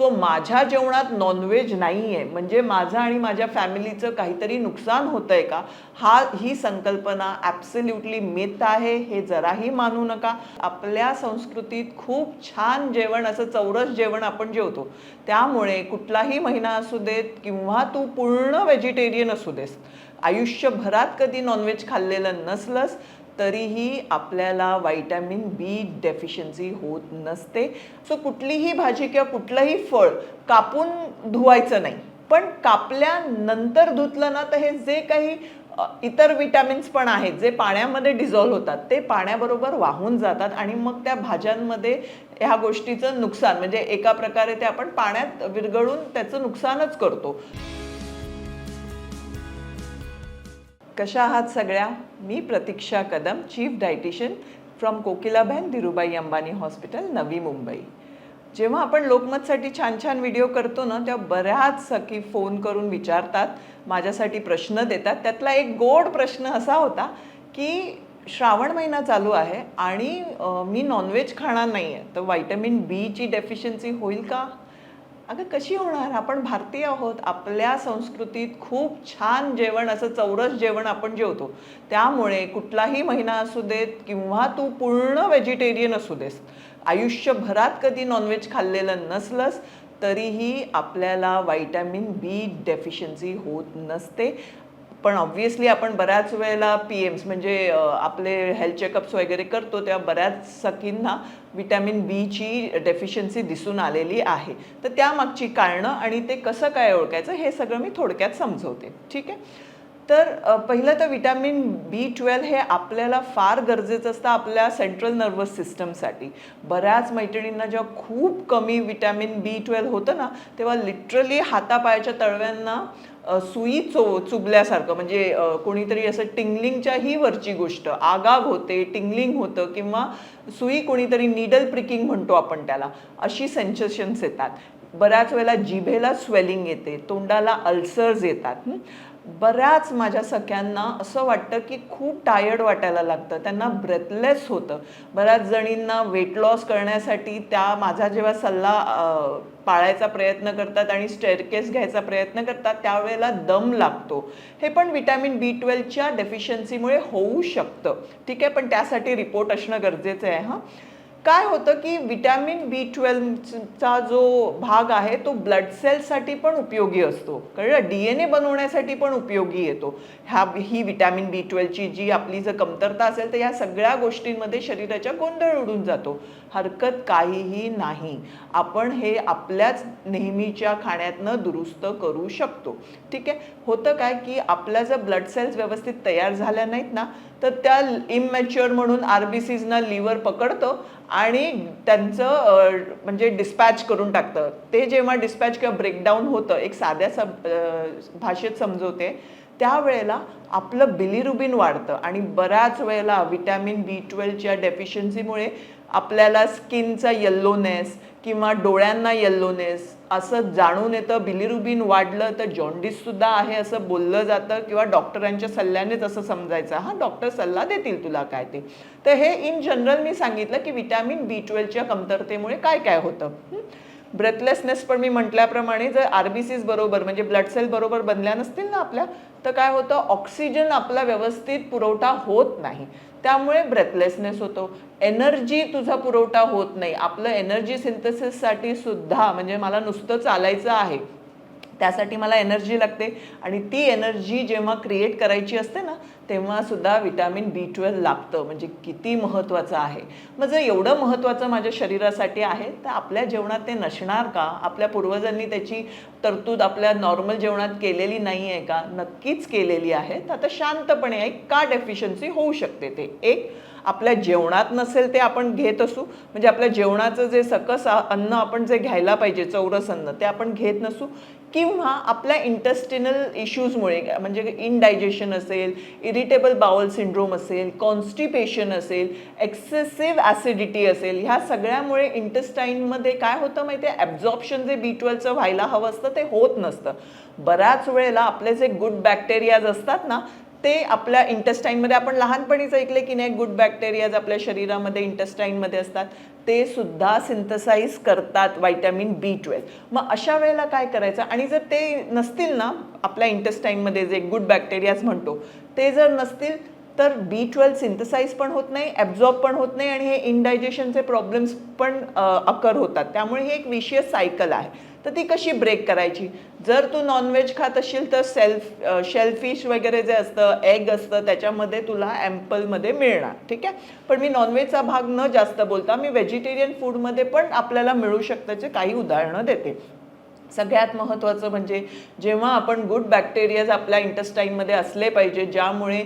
So माझ्या जेवणात non veg नाही आहे म्हणजे माझं आणि माझ्या फॅमिलीचं काहीतरी नुकसान होतं आहे का, ही संकल्पना ॲब्सल्युटली मिथ आहे. हे जराही मानू नका. आपल्या संस्कृतीत खूप छान जेवण, असं चौरस जेवण आपण जेवतो. त्यामुळे कुठलाही महिना असू देत किंवा तू पूर्ण व्हेजिटेरियन असू देस, आयुष्यभरात कधी नॉनव्हेज खाल्लेलं नसलंस तरीही आपल्याला व्हिटॅमिन बी डेफिशियन्सी होत नसते. सो कुठलीही भाजी किंवा कुठलंही फळ कापून धुवायचं नाही, पण कापल्यानंतर धुतलं ना तर हे जे काही इतर विटॅमिन्स पण आहेत जे पाण्यामध्ये डिझॉल्व्ह होतात ते पाण्याबरोबर वाहून जातात आणि मग त्या भाज्यांमध्ये ह्या गोष्टीचं नुकसान, म्हणजे एका प्रकारे ते आपण पाण्यात विरघळून त्याचं नुकसानच करतो. कशा आहात सगळ्या? मी Pratiksha Kadam, chief dietitian from Kokilaben Dhirubhai Ambani hospital, Navi Mumbai. जेव्हा आपण लोकमतसाठी छान छान व्हिडिओ करतो ना, तेव्हा बऱ्याच सखी फोन करून विचारतात, माझ्यासाठी प्रश्न देतात. त्यातला एक गोड प्रश्न असा होता की श्रावण महिना चालू आहे आणि मी नॉनव्हेज खाणार नाही आहे, तर व्हिटॅमिन बीची डेफिशियन्सी होईल का? अगं कशी होणार? आपण भारतीय आहोत. आपल्या संस्कृतीत खूप छान जेवण, असं चौरस जेवण आपण जेवतो. त्यामुळे कुठलाही महिना असू देत किंवा तू पूर्ण व्हेजिटेरियन असू देस, आयुष्यभरात कधी नॉनव्हेज खाल्लेलं नसलंस तरीही आपल्याला व्हिटॅमिन बी डेफिशियन्सी होत नसते. पण ऑब्व्हियसली आपण बऱ्याच वेळेला PMs म्हणजे आपले हेल्थ चेकअप्स वगैरे करतो तेव्हा बऱ्याच सखींना विटॅमिन बीची डेफिशियन्सी दिसून आलेली आहे. तर त्यामागची कारणं आणि ते कसं काय ओळखायचं हे सगळं मी थोडक्यात समजवते. ठीक आहे. तर पहिलं तर विटॅमिन B12 हे आपल्याला फार गरजेचं असतं आपल्या सेंट्रल नर्वस सिस्टमसाठी. बऱ्याच मैत्रिणींना जेव्हा खूप कमी विटॅमिन B12 होतं ना, तेव्हा लिटरली हातापायाच्या तळव्यांना सुई चुबल्यासारखं, म्हणजे कोणीतरी असं टिंगलिंगच्याही वरची गोष्ट, आगाग होते, टिंगलिंग होतं किंवा सुई कोणीतरी निडल प्रिकिंग म्हणतो आपण त्याला, अशी सेन्सेशन्स येतात. बऱ्याच वेळेला जिभेला स्वेलिंग येते, तोंडाला अल्सर्स येतात. बऱ्याच माझ्या सख्यांना असं वाटतं की खूप टायर्ड वाटायला लागतं, त्यांना ब्रेथलेस होतं. बऱ्याच जणींना वेट लॉस करण्यासाठी त्या माझा जेव्हा सल्ला पाळायचा प्रयत्न करतात आणि स्टेअरकेस घ्यायचा प्रयत्न करतात त्यावेळेला दम लागतो. हे पण विटॅमिन B12च्या डेफिशियन्सीमुळे होऊ शकतं. ठीक आहे, पण त्यासाठी रिपोर्ट असणं गरजेचं आहे. हां, काय होतं की विटॅमिन B12चा जो भाग आहे तो ब्लड सेल्ससाठी पण उपयोगी असतो, कळलं, DNA बनवण्यासाठी पण उपयोगी येतो. ही विटॅमिन B12ची जी आपली जर कमतरता असेल तर या सगळ्या गोष्टींमध्ये शरीराच्या गोंधळ उडून जातो. हरकत काहीही नाही, आपण हे आपल्याच नेहमीच्या खाण्यातनं दुरुस्त करू शकतो. ठीक आहे. होतं काय की आपल्या जर ब्लड सेल्स व्यवस्थित तयार झाल्या नाहीत ना तर त्या इमॅच्युअर म्हणून RBCsना लिव्हर पकडतं आणि त्यांचं म्हणजे डिस्पॅच करून टाकतं. ते जेव्हा डिस्पॅच किंवा ब्रेकडाऊन होतं, एक साध्या भाषेत समजवते, त्यावेळेला आपलं बिलिरुबिन वाढतं आणि बऱ्याच वेळेला विटॅमिन B12च्या डेफिशियन्सीमुळे आपल्याला स्किनचा येल्लोनेस किंवा डोळ्यांना येल्लोनेस असं जाणून येतं. बिलिरुबिन वाढलं तर जॉन्डिससुद्धा आहे असं बोललं जातं किंवा डॉक्टरांच्या सल्ल्यानेच असं समजायचं. हां, डॉक्टर सल्ला देतील तुला काय ते. तर हे इन जनरल मी सांगितलं की विटॅमिन B12च्या कमतरतेमुळे काय काय होतं. ब्रेथलेसनेस पण मी म्हटल्याप्रमाणे जर RBCs बरोबर म्हणजे ब्लड सेल बरोबर बनल्या नसतील ना आपल्या, तर काय होतं, ऑक्सिजन आपला व्यवस्थित पुरवठा होत नाही, त्यामुळे ब्रेथलेसनेस होतो. एनर्जी तुझा पुरवठा होत नाही. आपलं एनर्जी सिंथेसिससाठी सुद्धा, म्हणजे मला नुसतं चालायचं आहे त्यासाठी मला एनर्जी लागते आणि ती एनर्जी जेव्हा क्रिएट करायची असते ना तेव्हा सुद्धा विटॅमिन B12 लागतं. म्हणजे किती महत्त्वाचं आहे. मग जर एवढं महत्त्वाचं माझ्या शरीरासाठी आहे तर आपल्या जेवणात ते नसणार का? आपल्या पूर्वजांनी त्याची तरतूद आपल्या नॉर्मल जेवणात केलेली नाही आहे का? नक्कीच केलेली आहे. तर आता शांतपणे ऐक, का डेफिशियन्सी होऊ शकते ते. एक, आपल्या जेवणात नसेल ते आपण घेत असू, म्हणजे आपल्या जेवणाचं जे सकस अन्न आपण जे घ्यायला पाहिजे, चौरस अन्न, ते आपण घेत नसू, किंवा आपल्या इंटेस्टिनल इश्यूजमुळे, म्हणजे इनडायजेशन असेल, इरिटेबल बाउल सिंड्रोम असेल, कॉन्स्टिपेशन असेल, एक्सेसिव्ह ॲसिडिटी असेल, ह्या सगळ्यामुळे इंटेस्टाईनमध्ये काय होतं माहिती आहे, ॲब्झॉर्प्शन जे B12चं व्हायला हवं असतं ते होत नसतं. बऱ्याच वेळेला आपले जे गुड बॅक्टेरियाज असतात ना ते आपल्या इंटेस्टाईनमध्ये, आपण लहानपणीच ऐकले की नाही, गुड बॅक्टेरियाज आपल्या शरीरामध्ये इंटेस्टाईनमध्ये असतात, ते सुद्धा सिंथसाइज करतात व्हिटॅमिन B12. मग अशा वेळेला काय करायचं, आणि जर ते नसतील ना आपल्या इंटेस्टाईनमध्ये, जे गुड बॅक्टेरियाज म्हणतो ते जर नसतील, तर B12 सिंथसाइज पण होत नाही, ॲब्झॉर्ब पण होत नाही, आणि हे इनडायजेशनचे प्रॉब्लेम्स पण अकर होतात. त्यामुळे ही एक विशियस सायकल आहे. तर ती कशी ब्रेक करायची? जर तू नॉनव्हेज खात असशील तर शेलफिश वगैरे जे असतं, एग असतं, त्याच्यामध्ये तुला ॲम्पलमध्ये मिळणार, ठीक आहे. पण मी नॉनव्हेजचा भाग न जास्त बोलता मी व्हेजिटेरियन फूडमध्ये पण आपल्याला मिळू शकताचे काही उदाहरणं देते. सगळ्यात महत्त्वाचं म्हणजे जेव्हा आपण गुड बॅक्टेरियाज आपल्या इंटेस्टाईनमध्ये असले पाहिजे, ज्यामुळे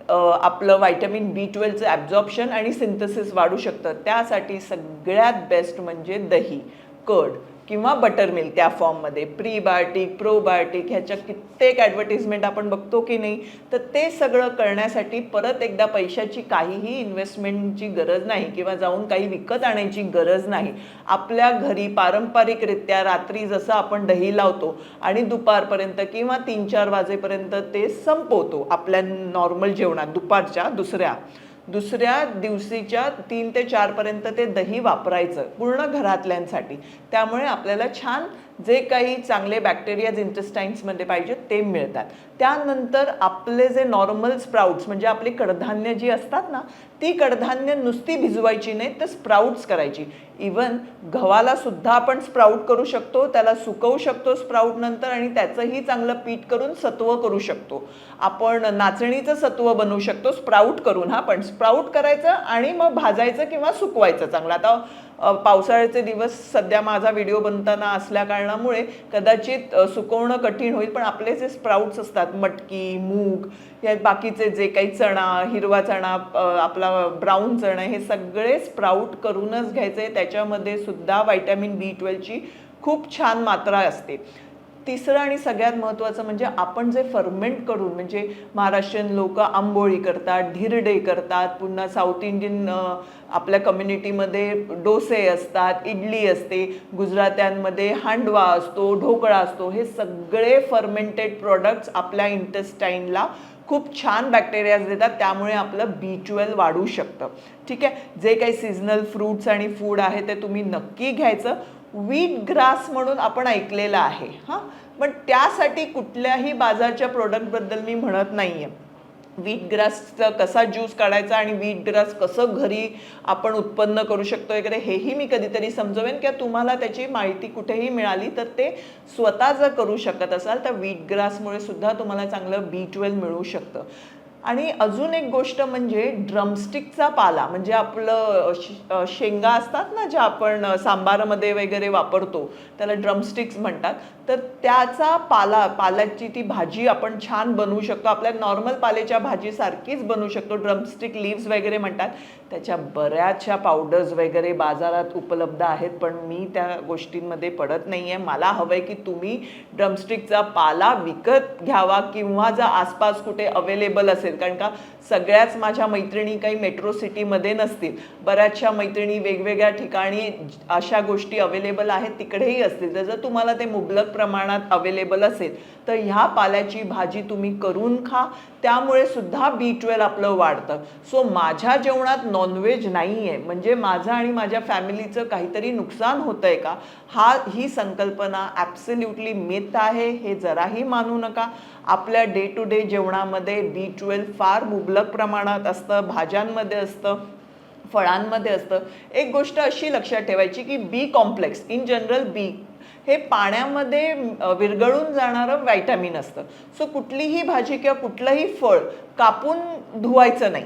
आपलं व्हिटॅमिन B12चं ॲब्झॉर्प्शन आणि सिंथसिस वाढू शकतं, त्यासाठी सगळ्यात बेस्ट म्हणजे दही, कर्ड किंवा बटर मिल्क त्या फॉर्ममध्ये. प्रीबायोटिक, प्रोबायोटिक ह्याच्या कित्येक ॲडव्हर्टिजमेंट आपण बघतो की नाही. तर ते सगळं करण्यासाठी परत एकदा पैशाची काहीही इन्व्हेस्टमेंटची गरज नाही, किंवा जाऊन काही विकत आणायची गरज नाही. आपल्या घरी पारंपरिकरित्या रात्री जसं आपण दही लावतो आणि दुपारपर्यंत किंवा 3-4 वाजेपर्यंत ते संपवतो आपल्या नॉर्मल जेवणात, दुपारच्या दुसऱ्या दिवशीच्या 3 ते 4 पर्यंत ते दही वापरायचं पूर्ण घरातल्यांसाठी. त्यामुळे आपल्याला छान जे काही चांगले बॅक्टेरियाज इंटेस्टाईन्समध्ये पाहिजेत ते मिळतात. त्यानंतर आपले जे नॉर्मल स्प्राउट्स, म्हणजे आपली कडधान्य जी असतात ना, ती कडधान्य नुसती भिजवायची नाही, तर स्प्राउट्स करायची. इवन गव्हाला सुद्धा आपण स्प्राउट करू शकतो, त्याला सुकवू शकतो स्प्राउट नंतर, आणि त्याचंही चांगलं पीठ करून सत्व करू शकतो. आपण नाचणीचं सत्व बनवू शकतो स्प्राउट करून. पण स्प्राउट करायचं आणि मग भाजायचं किंवा सुकवायचं चांगलं. आता पावसाळ्याचे दिवस सध्या माझा व्हिडिओ बनताना असल्या कारणामुळे कदाचित सुकवणं कठीण होईल, पण आपले जे स्प्राउट्स असतात, मटकी, मूग, या बाकीचे जे काही चणा, हिरवा चणा, आपला ब्राऊन चणा, हे सगळे स्प्राउट करूनच घ्यायचे. त्याच्यामध्ये सुद्धा व्हिटॅमिन B12ची खूप छान मात्रा असते. तिसरं आणि सगळ्यात महत्त्वाचं म्हणजे आपण जे फर्मेंट करून, म्हणजे महाराष्ट्रीयन लोक आंबोळी करतात, धिरडे करतात, पुन्हा साऊथ इंडियन आपल्या कम्युनिटीमध्ये डोसे असतात, इडली असते, गुजरात्यांमध्ये हांडवा असतो, ढोकळा असतो, हे सगळे फर्मेंटेड प्रोडक्ट्स आपल्या इंटेस्टाईनला खूप छान बॅक्टेरियाज देतात. त्यामुळे आपलं B12 वाढू शकतं, ठीक आहे. जे काही सीझनल फ्रूट्स आणि फूड आहे ते तुम्ही नक्की घ्यायचं. व्हीट ग्रास म्हणून आपण ऐकलेलं आहे, पण त्यासाठी कुठल्याही बाजारच्या प्रोडक्टबद्दल मी म्हणत नाही आहे. व्हीट ग्रासचा कसा ज्यूस काढायचा आणि व्हीट ग्रास कसं घरी आपण उत्पन्न करू शकतो वगैरे, हेही मी कधीतरी समजवेन. किंवा तुम्हाला त्याची माहिती कुठेही मिळाली तर ते स्वतः जर करू शकत असाल तर व्हीट ग्रासमुळे सुद्धा तुम्हाला चांगलं B12 मिळू शकतं. आणि अजून एक गोष्ट म्हणजे ड्रमस्टिकचा पाला, म्हणजे आपलं शेंगा असतात ना, ज्या आपण सांबारामध्ये वगैरे वापरतो, त्याला ड्रमस्टिक्स म्हणतात. तर त्याचा पाल्याची ती भाजी आपण छान बनवू शकतो, आपल्या नॉर्मल पाल्याच्या भाजीसारखीच बनवू शकतो. ड्रमस्टिक लीव्स वगैरे म्हणतात. त्याच्या बऱ्याचशा पावडर्स वगैरे बाजारात उपलब्ध आहेत, पण मी त्या गोष्टींमध्ये पडत नाही आहे. मला हवं आहे की तुम्ही ड्रमस्टिकचा पाला विकत घ्यावा, किंवा जर आसपास कुठे अवेलेबल असेल, कारण का सगळ्याच माझ्या मैत्रिणी काही मेट्रो सिटीमध्ये नसतील, बऱ्याचशा मैत्रिणी वेगवेगळ्या ठिकाणी अशा गोष्टी अवेलेबल आहेत तिकडेही असतील. तर जर तुम्हाला ते मुबलक प्रमाणात अवेलेबल असेल तर ह्या पाल्याची भाजी तुम्ही करून खा, त्यामुळे सुद्धा B12 आपलं वाढतं. सो माझ्या जेवणात नॉनव्हेज नाही आहे म्हणजे माझं आणि माझ्या फॅमिलीचं काहीतरी नुकसान होतंय का, ही संकल्पना ॲब्सोल्युटली मिथ आहे, हे जराही मानू नका. आपल्या डे टू डे जेवणामध्ये B12 फार मुबलक प्रमाणात असतं, भाज्यांमध्ये असतं, फळांमध्ये असतं. एक गोष्ट अशी लक्षात ठेवायची की B complex, in general B हे पाण्यामध्ये विरघळून जाणारं व्हिटॅमिन असतं. सो कुठलीही भाजी किंवा कुठलंही फळ कापून धुवायचं नाही.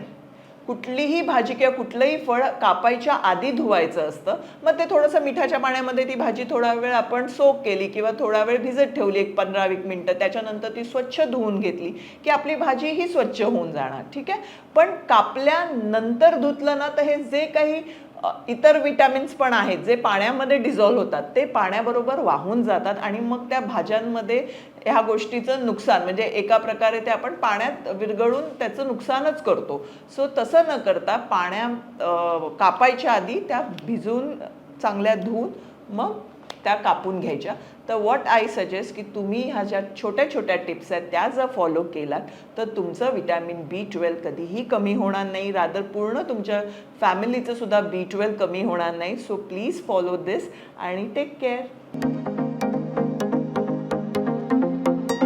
कुठलीही भाजी किंवा कुठलंही फळ कापायच्या आधी धुवायचं असतं. मग ते थोडंसं मिठाच्या पाण्यामध्ये ती भाजी थोडा वेळ आपण सोक केली किंवा थोडा वेळ भिजत ठेवली, एक 15-20 मिनिटं, त्याच्यानंतर ती स्वच्छ धुवून घेतली की आपली भाजी ही स्वच्छ होऊन जाणार, ठीक आहे. पण कापल्यानंतर धुतलं ना तर हे जे काही इतर विटॅमिन्स पण आहेत जे पाण्यामध्ये डिझॉल्व्ह होतात ते पाण्याबरोबर वाहून जातात, आणि मग त्या भाज्यांमध्ये ह्या गोष्टीचं नुकसान, म्हणजे एका प्रकारे ते आपण पाण्यात विरघळून त्याचं नुकसानच करतो. सो तसं न करता कापायच्या आधी त्या भिजवून चांगल्या धुवून मग त्या कापून घ्यायच्या. तर व्हॉट आय सजेस्ट की तुम्ही ह्या ज्या छोट्या छोट्या टिप्स आहेत त्या जर फॉलो केलात तर तुमचं विटॅमिन B12 कधीही कमी होणार नाही, रादर पूर्ण तुमच्या फॅमिलीचं सुद्धा B12 कमी होणार नाही. सो प्लीज फॉलो दिस आणि टेक केअर.